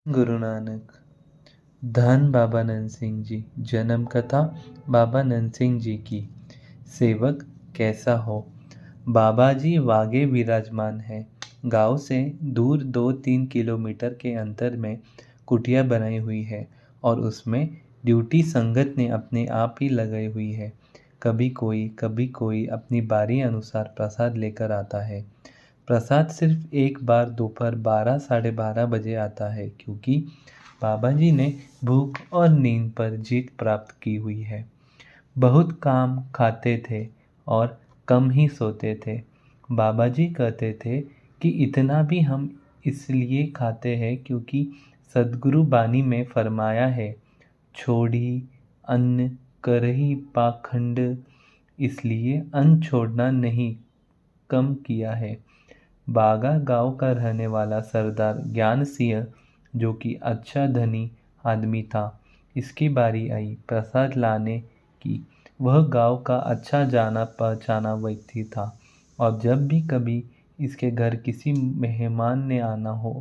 गुरु नानक। धन बाबा नंद सिंह जी। जन्म कथा बाबा नंद सिंह जी की। सेवक कैसा हो। बाबा जी वागे विराजमान है। गांव से दूर 2-3 किलोमीटर के अंतर में कुटिया बनाई हुई है और उसमें ड्यूटी संगत ने अपने आप ही लगाई हुई है। कभी कोई अपनी बारी अनुसार प्रसाद लेकर आता है। प्रसाद सिर्फ एक बार दोपहर 12 साढ़े 12 बजे आता है, क्योंकि बाबा जी ने भूख और नींद पर जीत प्राप्त की हुई है। बहुत काम खाते थे और कम ही सोते थे। बाबा जी कहते थे कि इतना भी हम इसलिए खाते हैं क्योंकि सद्गुरु बानी में फरमाया है, छोड़ी अन्न करही पाखंड, इसलिए अन्न छोड़ना नहीं कम किया है। बागा गांव का रहने वाला सरदार ज्ञान सिंह, जो कि अच्छा धनी आदमी था, इसकी बारी आई प्रसाद लाने की। वह गांव का अच्छा जाना पहचाना व्यक्ति था और जब भी कभी इसके घर किसी मेहमान ने आना हो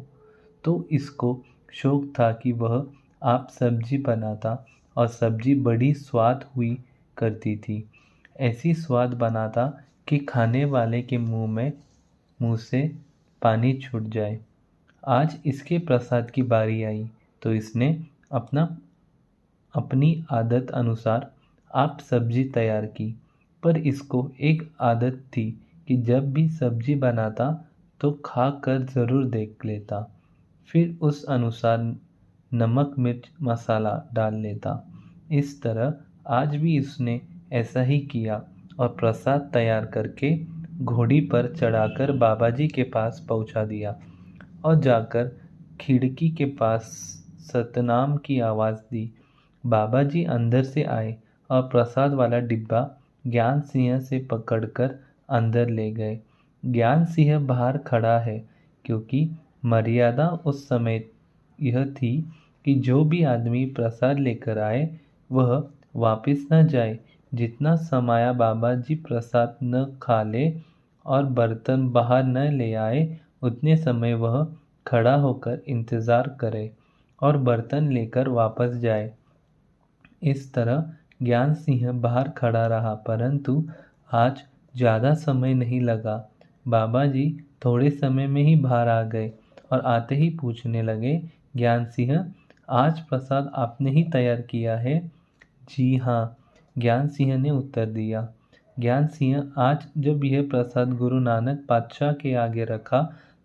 तो इसको शौक था कि वह आप सब्जी बनाता और सब्जी बड़ी स्वाद हुई करती थी। ऐसी स्वाद बनाता कि खाने वाले के मुंह से पानी छूट जाए। आज इसके प्रसाद की बारी आई तो इसने अपनी आदत अनुसार आप सब्जी तैयार की। पर इसको एक आदत थी कि जब भी सब्जी बनाता तो खा कर ज़रूर देख लेता, फिर उस अनुसार नमक मिर्च मसाला डाल लेता। इस तरह आज भी उसने ऐसा ही किया और प्रसाद तैयार करके घोड़ी पर चढ़ाकर बाबा जी के पास पहुंचा दिया और जाकर खिड़की के पास सतनाम की आवाज़ दी। बाबा जी अंदर से आए और प्रसाद वाला डिब्बा ज्ञान सिंह से पकड़कर अंदर ले गए। ज्ञान सिंह बाहर खड़ा है, क्योंकि मर्यादा उस समय यह थी कि जो भी आदमी प्रसाद लेकर आए वह वापस न जाए। जितना समाया बाबा जी प्रसाद न खा ले और बर्तन बाहर न ले आए, उतने समय वह खड़ा होकर इंतज़ार करे और बर्तन लेकर वापस जाए। इस तरह ज्ञान सिंह बाहर खड़ा रहा, परंतु आज ज़्यादा समय नहीं लगा। बाबा जी थोड़े समय में ही बाहर आ गए और आते ही पूछने लगे, ज्ञान सिंह, आज प्रसाद आपने ही तैयार किया है? जी हाँ, ज्ञान सिंह ने उत्तर दिया। ज्ञान सिंह, आज जब यह प्रसाद गुरु नानक पातशाह के आगे रखा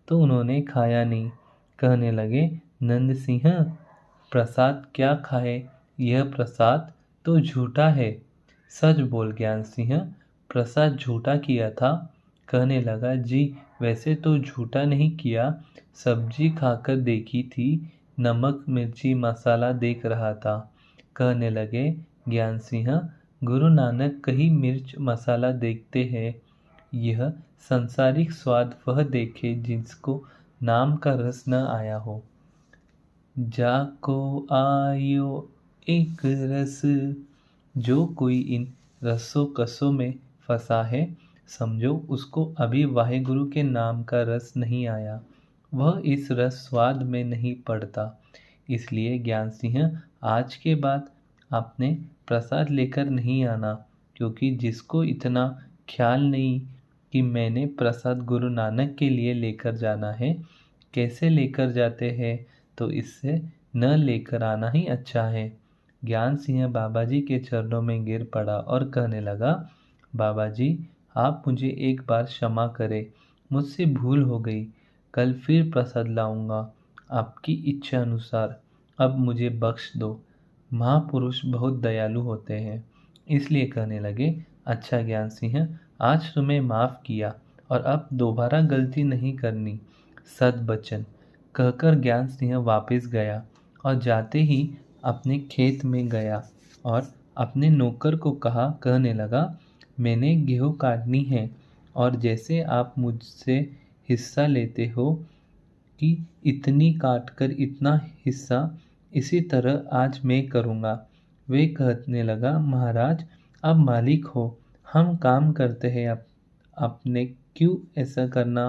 तो उन्होंने खाया नहीं। कहने लगे, नंद सिंह, प्रसाद क्या खाए, यह प्रसाद तो झूठा है। सच बोल ज्ञान सिंह, प्रसाद झूठा किया था? कहने लगा, जी वैसे तो झूठा नहीं किया, सब्जी खाकर देखी थी, नमक मिर्ची मसाला देख रहा था। कहने लगे, ज्ञान सिंह, गुरु नानक कहीं मिर्च मसाला देखते हैं? यह संसारिक स्वाद वह देखे जिसको नाम का रस न आया हो। जाको आयो एक रस, जो कोई इन रसों कसों में फंसा है, समझो उसको अभी वाहेगुरु के नाम का रस नहीं आया, वह इस रस स्वाद में नहीं पड़ता। इसलिए ज्ञान सिंह, आज के बाद आपने प्रसाद लेकर नहीं आना, क्योंकि जिसको इतना ख्याल नहीं कि मैंने प्रसाद गुरु नानक के लिए लेकर जाना है, कैसे लेकर जाते हैं, तो इससे न लेकर आना ही अच्छा है। ज्ञान सिंह बाबा जी के चरणों में गिर पड़ा और कहने लगा, बाबा जी आप मुझे एक बार क्षमा करें, मुझसे भूल हो गई, कल फिर प्रसाद लाऊंगा आपकी इच्छा अनुसार, अब मुझे बख्श दो। महापुरुष बहुत दयालु होते हैं। इसलिए कहने लगे, अच्छा ज्ञान सिंह, आज तुम्हें माफ़ किया और अब दोबारा गलती नहीं करनी, सद्वचन। कहकर ज्ञान सिंह वापस गया और जाते ही अपने खेत में गया और अपने नौकर को कहा, कहने लगा, मैंने गेहूँ काटनी है और जैसे आप मुझसे हिस्सा लेते हो कि इतनी काट कर इतना हिस्सा, इसी तरह आज मैं करूँगा। वे कहने लगा, महाराज आप मालिक हो, हम काम करते हैं, आपने क्यों ऐसा करना?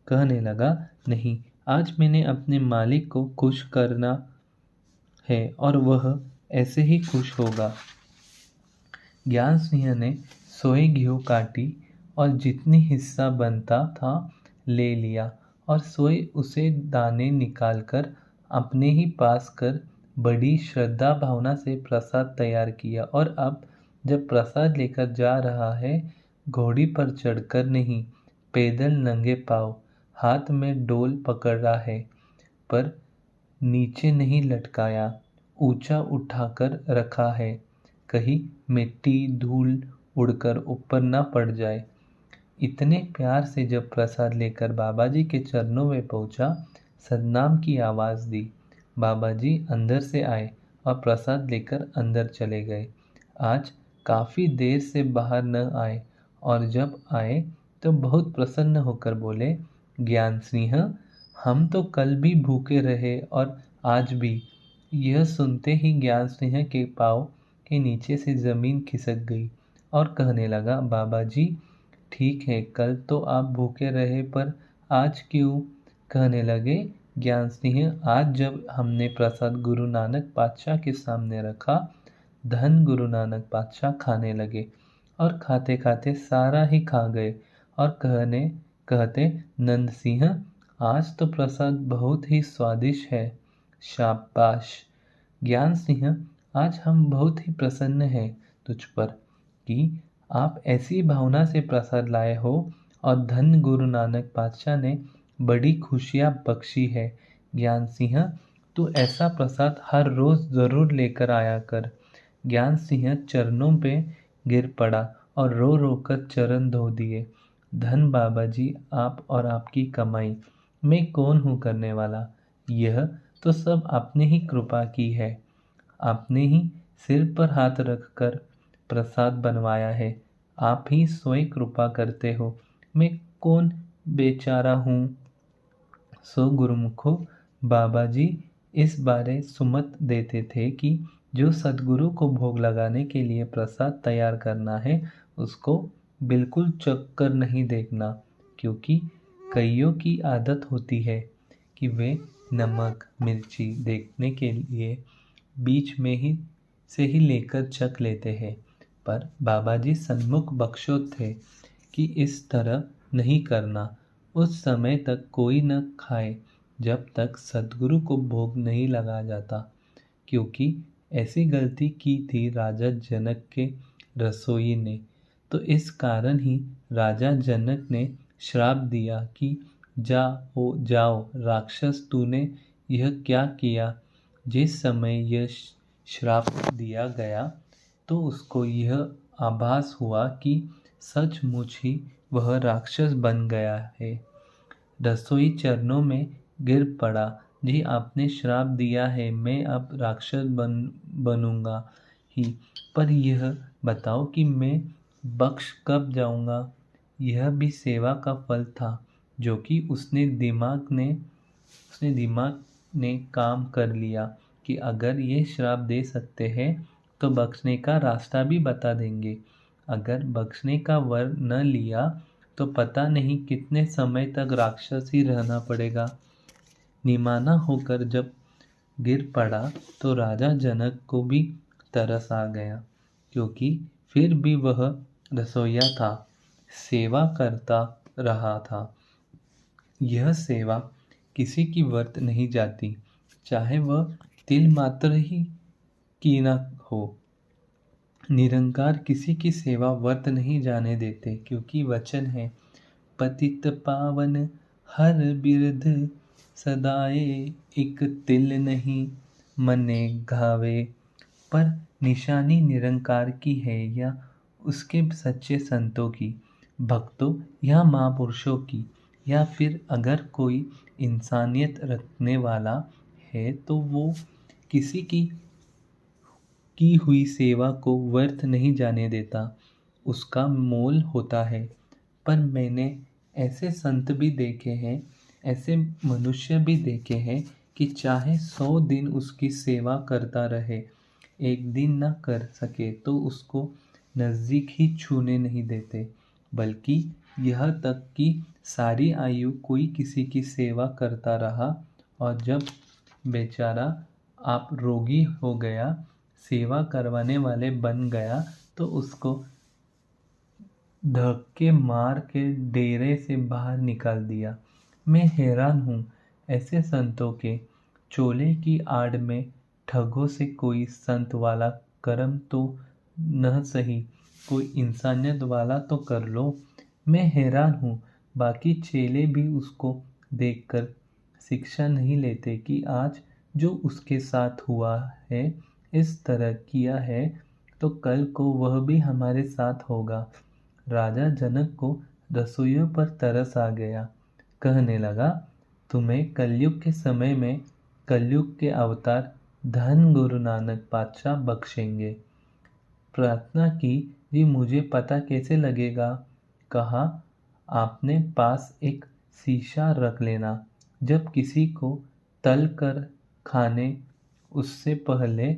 कहने लगा, नहीं, आज मैंने अपने मालिक को खुश करना है और वह ऐसे ही खुश होगा। ज्ञान सिंह ने सोई घीव काटी और जितनी हिस्सा बनता था ले लिया और सोए उसे दाने निकालकर अपने ही पास कर बड़ी श्रद्धा भावना से प्रसाद तैयार किया। और अब जब प्रसाद लेकर जा रहा है, घोड़ी पर चढ़कर नहीं, पैदल नंगे पाँव, हाथ में डोल पकड़ा है, पर नीचे नहीं लटकाया, ऊंचा उठाकर रखा है, कहीं मिट्टी धूल उड़कर ऊपर न पड़ जाए। इतने प्यार से जब प्रसाद लेकर बाबा जी के चरणों में पहुंचा, सदनाम की आवाज़ दी। बाबा जी अंदर से आए और प्रसाद लेकर अंदर चले गए। आज काफ़ी देर से बाहर न आए और जब आए तो बहुत प्रसन्न होकर बोले, ज्ञान सिंह, हम तो कल भी भूखे रहे और आज भी। यह सुनते ही ज्ञान सिंह के पाँव के नीचे से ज़मीन खिसक गई और कहने लगा, बाबा जी ठीक है, कल तो आप भूखे रहे, पर आज क्यों? कहने लगे ज्ञान सिंह, आज जब हमने प्रसाद गुरु नानक पातशाह के सामने रखा, धन गुरु नानक पातशाह खाने लगे और खाते खाते सारा ही खा गए और कहते, नंद सिंह, आज तो प्रसाद बहुत ही स्वादिष्ट है। शाबाश ज्ञान सिंह, आज हम बहुत ही प्रसन्न हैं तुझ पर कि आप ऐसी भावना से प्रसाद लाए हो और धन गुरु नानक पातशाह ने बड़ी खुशियाँ बख्शी है। ज्ञान सिंह, तू ऐसा प्रसाद हर रोज़ ज़रूर लेकर आया कर। ज्ञान सिंह चरणों पे गिर पड़ा और रो रो कर चरण धो दिए। धन बाबा जी, आप और आपकी कमाई, मैं कौन हूँ करने वाला? यह तो सब आपने ही कृपा की है। आपने ही सिर पर हाथ रखकर प्रसाद बनवाया है। आप ही स्वयं कृपा करते हो। मैं कौन बेचारा हूँ? सो गुरुमुखो, बाबा जी इस बारे सुमत देते थे कि जो सद्गुरु को भोग लगाने के लिए प्रसाद तैयार करना है, उसको बिल्कुल चख कर नहीं देखना, क्योंकि कईयों की आदत होती है कि वे नमक मिर्ची देखने के लिए बीच में ही से ही लेकर चख लेते हैं। पर बाबा जी सन्मुख बख्शो थे कि इस तरह नहीं करना। उस समय तक कोई न खाए जब तक सद्गुरु को भोग नहीं लगा जाता, क्योंकि ऐसी गलती की थी राजा जनक के रसोई ने। तो इस कारण ही राजा जनक ने श्राप दिया कि जाओ राक्षस, तूने यह क्या किया? जिस समय यह श्राप दिया गया तो उसको यह आभास हुआ कि सचमुच ही वह राक्षस बन गया है। रसोई चरणों में गिर पड़ा, जी आपने श्राप दिया है, मैं अब राक्षस बनूंगा ही, पर यह बताओ कि मैं बख्श कब जाऊंगा? यह भी सेवा का फल था, जो कि उसने दिमाग ने काम कर लिया कि अगर ये श्राप दे सकते हैं तो बख्शने का रास्ता भी बता देंगे। अगर बख्शने का वर न लिया तो पता नहीं कितने समय तक राक्षस ही रहना पड़ेगा। निमाना होकर जब गिर पड़ा तो राजा जनक को भी तरस आ गया, क्योंकि फिर भी वह रसोइया था, सेवा करता रहा था। यह सेवा किसी की वर्त नहीं जाती, चाहे वह तिल मात्र ही की न हो। निरंकार किसी की सेवा वर्त नहीं जाने देते, क्योंकि वचन है, पतित पावन हर बिरध सदाए, एक तिल नहीं मने घावे। पर निशानी निरंकार की है या उसके सच्चे संतों की, भक्तों या महापुरुषों की, या फिर अगर कोई इंसानियत रखने वाला है तो वो किसी की हुई सेवा को व्यर्थ नहीं जाने देता, उसका मोल होता है। पर मैंने ऐसे संत भी देखे हैं, ऐसे मनुष्य भी देखे हैं कि चाहे 100 दिन उसकी सेवा करता रहे, एक दिन न कर सके तो उसको नज़दीक ही छूने नहीं देते, बल्कि यह तक कि सारी आयु कोई किसी की सेवा करता रहा और जब बेचारा आप रोगी हो गया, सेवा करवाने वाले बन गया, तो उसको धक्के मार के डेरे से बाहर निकाल दिया। मैं हैरान हूँ, ऐसे संतों के चोले की आड़ में ठगों से कोई संत वाला कर्म तो न सही, कोई इंसानियत वाला तो कर लो। मैं हैरान हूँ, बाकी चेले भी उसको देखकर शिक्षा नहीं लेते कि आज जो उसके साथ हुआ है, इस तरह किया है, तो कल को वह भी हमारे साथ होगा। राजा जनक को रसोइयों पर तरस आ गया। कहने लगा, तुम्हें कलयुग के समय में कलयुग के अवतार धन गुरु नानक पातशाह बख्शेंगे। प्रार्थना की, जी मुझे पता कैसे लगेगा? कहा, आपने पास एक शीशा रख लेना। जब किसी को तल कर खाने, उससे पहले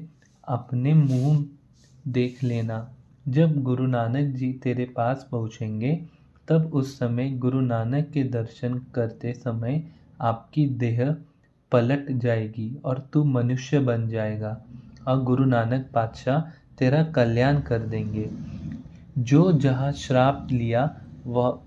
अपने मुंह देख लेना। जब गुरु नानक जी तेरे पास पहुँचेंगे, तब उस समय गुरु नानक के दर्शन करते समय आपकी देह पलट जाएगी और तू मनुष्य बन जाएगा और गुरु नानक पातशाह तेरा कल्याण कर देंगे। जो जहाँ श्राप लिया वह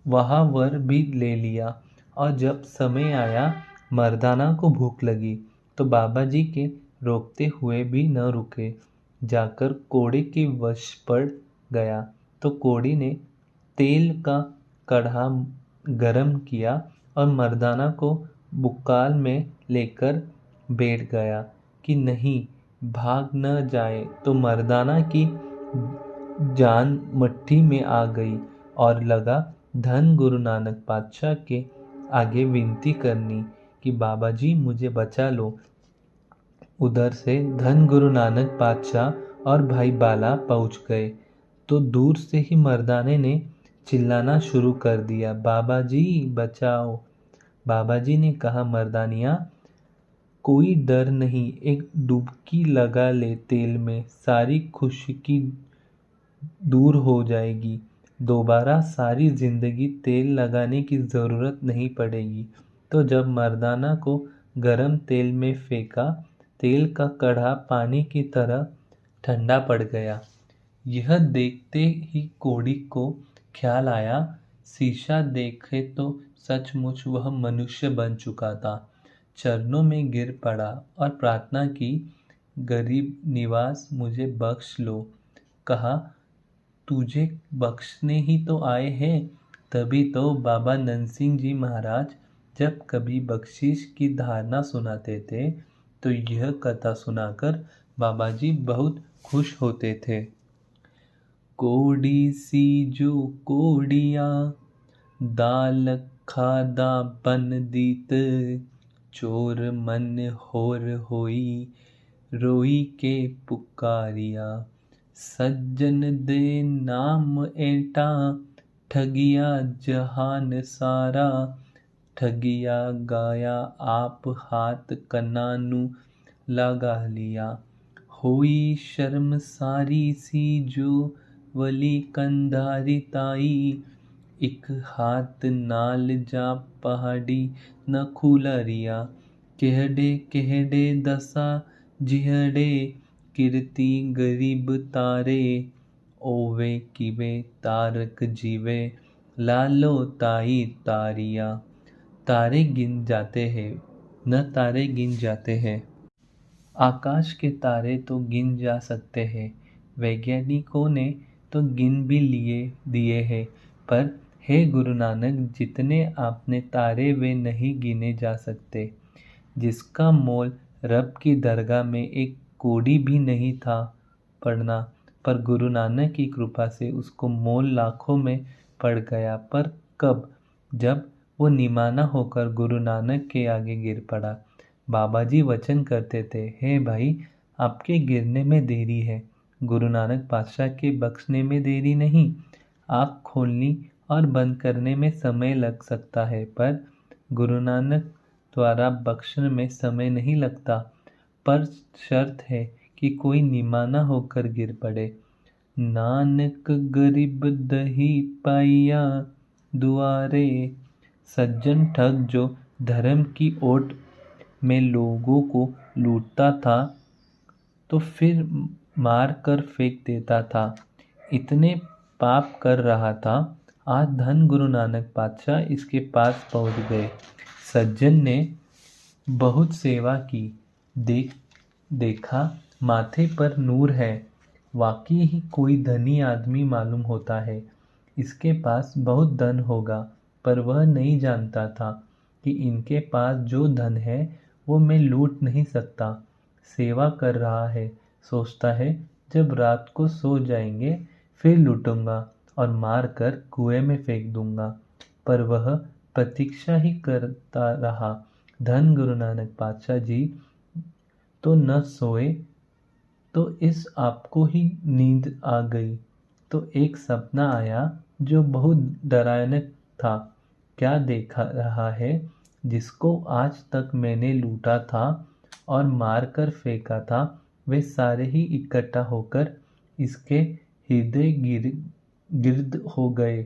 वहाँ वर भी ले लिया। और जब समय आया, मर्दाना को भूख लगी, तो बाबा जी के रोकते हुए भी न रुके, जाकर कोड़े के वश पड़ गया। तो कोड़ी ने तेल का कढ़ा गरम किया और मर्दाना को बुक्काल में लेकर बैठ गया कि नहीं, भाग न जाए। तो मर्दाना की जान मट्ठी में आ गई और लगा धन गुरु नानक पातशाह के आगे विनती करनी कि बाबा जी मुझे बचा लो। उधर से धन गुरु नानक पातशाह और भाई बाला पहुंच गए, तो दूर से ही मर्दाने ने चिल्लाना शुरू कर दिया, बाबा जी बचाओ। बाबा जी ने कहा, मर्दानिया कोई डर नहीं, एक डुबकी लगा ले तेल में, सारी खुशकी दूर हो जाएगी। दोबारा सारी जिंदगी तेल लगाने की ज़रूरत नहीं पड़ेगी। तो जब मर्दाना को गरम तेल में फेंका, तेल का कढ़ा पानी की तरह ठंडा पड़ गया। यह देखते ही कोड़ी को ख्याल आया, शीशा देखे तो सचमुच वह मनुष्य बन चुका था। चरणों में गिर पड़ा और प्रार्थना की, गरीब निवास मुझे बख्श लो। कहा, तुझे बख्शने ही तो आए हैं। तभी तो बाबा नंदसिंह जी महाराज जब कभी बख्शीश की धारणा सुनाते थे, तो यह कथा सुनाकर बाबा जी बहुत खुश होते थे। कोड़ी सी जो कोड़िया, दाल खादा बन दीत, चोर मन होर होई, रोई के पुकारिया। सज्जन दे नाम एटा, ठगिया जहान सारा, ठगिया गाया आप हाथ कनानु लगा लिया। होई शर्म सारी सी जो वली कंधारी ताई, एक हाथ नाल जा पहाड़ी न खुलरिया। केहड़े केहड़े दशा जिहड़े, कीर्ति गरीब तारे, ओवे किवे तारक जीवे, लालो ताई तारिया। तारे गिन जाते हैं, न तारे गिन जाते हैं। आकाश के तारे तो गिन जा सकते हैं, वैज्ञानिकों ने तो गिन भी दिए हैं, पर हे गुरु नानक, जितने आपने तारे वे नहीं गिने जा सकते। जिसका मोल रब की दरगाह में एक कोड़ी भी नहीं था पड़ना, पर गुरु नानक की कृपा से उसको मोल लाखों में पड़ गया। पर कब? जब वो निमाना होकर गुरु नानक के आगे गिर पड़ा। बाबा जी वचन करते थे, हे भाई, आपके गिरने में देरी है, गुरु नानक पातशाह के बख्शने में देरी नहीं। आँख खोलनी और बंद करने में समय लग सकता है, पर गुरु नानक द्वारा बख्शने में समय नहीं लगता। पर शर्त है कि कोई निमाना होकर गिर पड़े। नानक गरीब दही पाइया दुआरे। सज्जन ठग जो धर्म की ओट में लोगों को लूटता था तो फिर मार कर फेंक देता था, इतने पाप कर रहा था। आज धन गुरु नानक पातशाह इसके पास पहुंच गए। सज्जन ने बहुत सेवा की, देखा माथे पर नूर है, वाकई ही कोई धनी आदमी मालूम होता है। इसके पास बहुत धन होगा, पर वह नहीं जानता था कि इनके पास जो धन है वो मैं लूट नहीं सकता। सेवा कर रहा है, सोचता है जब रात को सो जाएंगे फिर लूटूंगा और मार कर कुएं में फेंक दूंगा। पर वह प्रतीक्षा ही करता रहा। धन गुरु नानक पातशाह जी तो न सोए तो इस आपको ही नींद आ गई तो एक सपना आया जो बहुत डरावना था। क्या देखा रहा है? जिसको आज तक मैंने लूटा था और मार कर फेंका था, वे सारे ही इकट्ठा होकर इसके हृदय गिर्द हो गए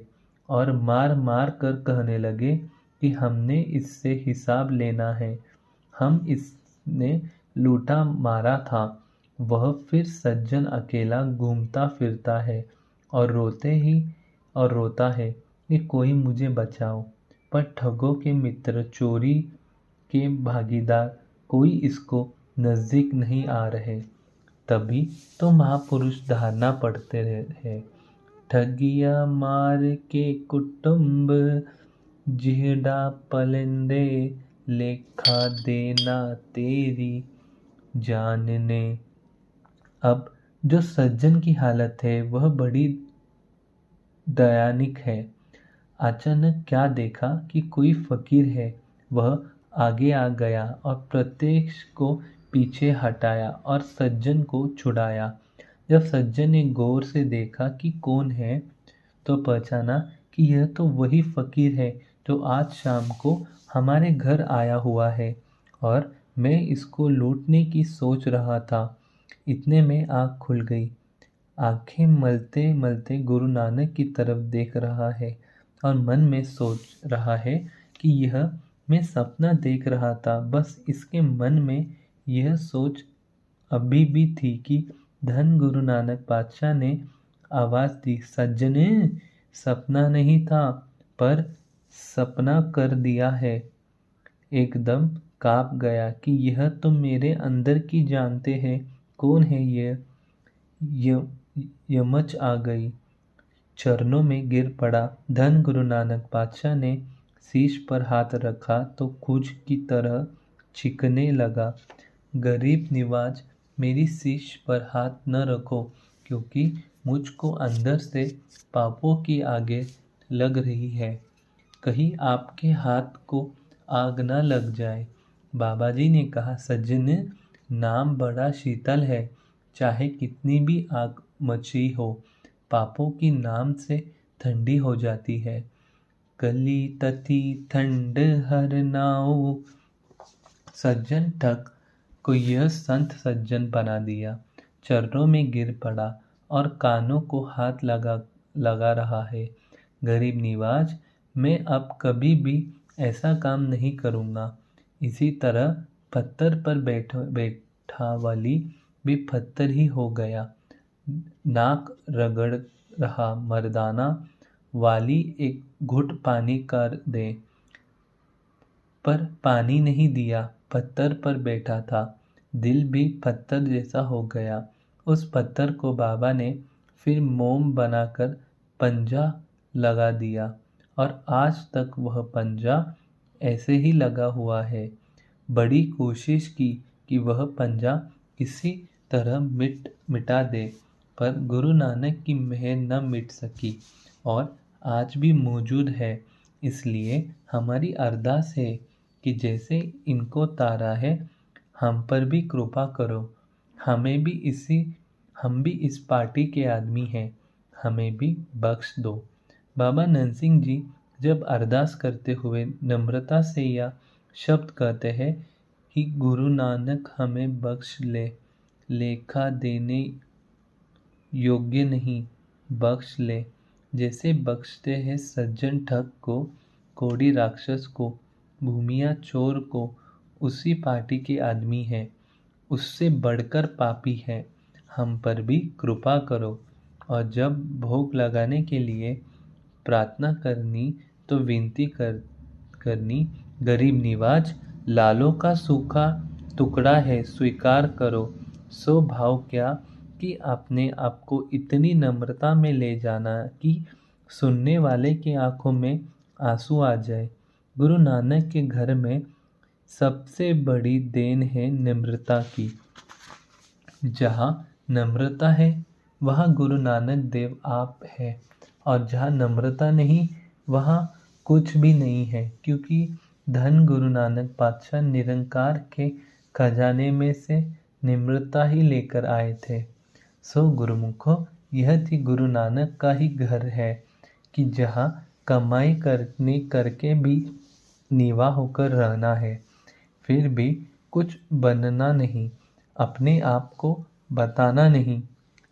और मार मार कर कहने लगे कि हमने इससे हिसाब लेना है। हम इसने लूटा मारा था। वह फिर सज्जन अकेला घूमता फिरता है और रोता है कि कोई मुझे बचाओ। पर ठगों के मित्र, चोरी के भागीदार कोई इसको नजदीक नहीं आ रहे। तभी तो महापुरुष धारणा पढ़ते रहे, ठगिया मार के कुटुंब जिहड़ा पलेंदे, लेखा देना तेरी जानने। अब जो सज्जन की हालत है वह बड़ी दयानिक है। अचानक क्या देखा कि कोई फकीर है। वह आगे आ गया और प्रत्येक को पीछे हटाया और सज्जन को छुड़ाया। जब सज्जन ने गौर से देखा कि कौन है तो पहचाना कि यह तो वही फकीर है जो आज शाम को हमारे घर आया हुआ है और मैं इसको लूटने की सोच रहा था। इतने में आँख खुल गई। आंखें मलते मलते गुरु नानक की तरफ देख रहा है और मन में सोच रहा है कि यह मैं सपना देख रहा था। बस इसके मन में यह सोच अभी भी थी कि धन गुरु नानक पातशाह ने आवाज दी, सज्जने, सपना नहीं था पर सपना कर दिया है। एकदम काँप गया कि यह तो मेरे अंदर की जानते हैं। कौन है ये? यमच आ गई। चरणों में गिर पड़ा। धन गुरु नानक पातशाह ने शीश पर हाथ रखा तो कुछ की तरह छिकने लगा। गरीब निवाज, मेरी शीश पर हाथ न रखो, क्योंकि मुझको अंदर से पापों की आगे लग रही है। कहीं आपके हाथ को आग न लग जाए। बाबा जी ने कहा, सज्जन, नाम बड़ा शीतल है, चाहे कितनी भी आग मची हो, पापों की नाम से ठंडी हो जाती है। कली तती ठंड हर नाओ। सज्जन ठग को यह संत सज्जन बना दिया। चरणों में गिर पड़ा और कानों को हाथ लगा रहा है। गरीब निवाज, मैं अब कभी भी ऐसा काम नहीं करूँगा। इसी तरह पत्थर पर बैठा वाली भी पत्थर ही हो गया। नाक रगड़ रहा मर्दाना, वाली एक घुट पानी कर दे। पर पानी नहीं दिया। पत्थर पर बैठा था। दिल भी पत्थर जैसा हो गया। उस पत्थर को बाबा ने फिर मोम बनाकर पंजा लगा दिया और आज तक वह पंजा ऐसे ही लगा हुआ है। बड़ी कोशिश की कि वह पंजा किसी तरह मिटा दे, पर गुरु नानक की मेहर न मिट सकी और आज भी मौजूद है। इसलिए हमारी अरदास है कि जैसे इनको तारा है, हम पर भी कृपा करो। हम भी इस पार्टी के आदमी हैं, हमें भी बख्श दो। बाबा नरसिंह जी जब अरदास करते हुए नम्रता से यह शब्द कहते हैं कि गुरु नानक हमें बख्श ले, लेखा देने योग्य नहीं, बख्श ले। जैसे बख्शते हैं सज्जन ठग को, कोढ़ी राक्षस को, भूमिया चोर को, उसी पार्टी के आदमी है, उससे बढ़कर पापी है। हम पर भी कृपा करो। और जब भोग लगाने के लिए प्रार्थना करनी तो विनती करनी, गरीब निवाज लालों का सूखा टुकड़ा है, स्वीकार करो। सो भाव क्या कि अपने आप को इतनी नम्रता में ले जाना कि सुनने वाले की आंखों में आंसू आ जाए। गुरु नानक के घर में सबसे बड़ी देन है नम्रता की। जहाँ नम्रता है वहाँ गुरु नानक देव आप है, और जहाँ नम्रता नहीं वहाँ कुछ भी नहीं है, क्योंकि धन गुरु नानक पातशाह निरंकार के खजाने में से नम्रता ही लेकर आए थे। सो गुरुमुखो, यह थी गुरु नानक का ही घर है कि जहाँ कमाई करके भी नीवा होकर रहना है, फिर भी कुछ बनना नहीं, अपने आप को बताना नहीं।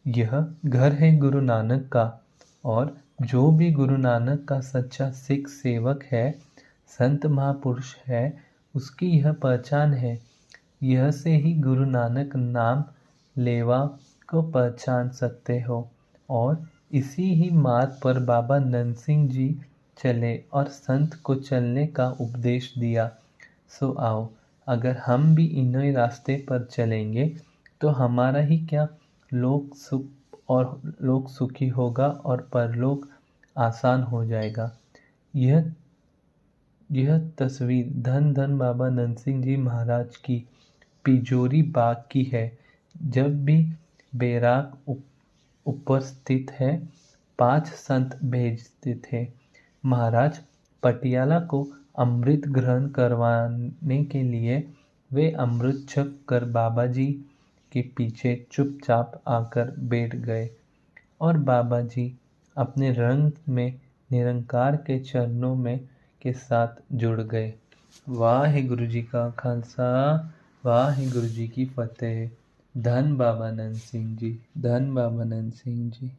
यह घर है गुरु नानक का, और जो भी गुरु नानक का सच्चा सिख सेवक है, संत महापुरुष है, उसकी यह पहचान है। यह से ही गुरु नानक नाम लेवा को पहचान सकते हो। और इसी ही मार्ग पर बाबा नंद सिंह जी चले और संत को चलने का उपदेश दिया। सो आओ, अगर हम भी इन्हीं रास्ते पर चलेंगे तो हमारा ही क्या, लोक सुख और लोक सुखी होगा और परलोक आसान हो जाएगा। यह तस्वीर धन धन बाबा नंद सिंह जी महाराज की पिजोरी बाग की है। जब भी बैराग ऊपर स्थित है, 5 संत भेजते थे। महाराज पटियाला को अमृत ग्रहण करवाने के लिए वे अमृत छक कर बाबा जी के पीछे चुपचाप आकर बैठ गए, और बाबा जी अपने रंग में निरंकार के चरणों में के साथ जुड़ गए। वाहिगुरु जी का खालसा, वाहिगुरु जी की फतेह। धन बाबा नंद सिंह जी, धन बाबा नंद सिंह जी।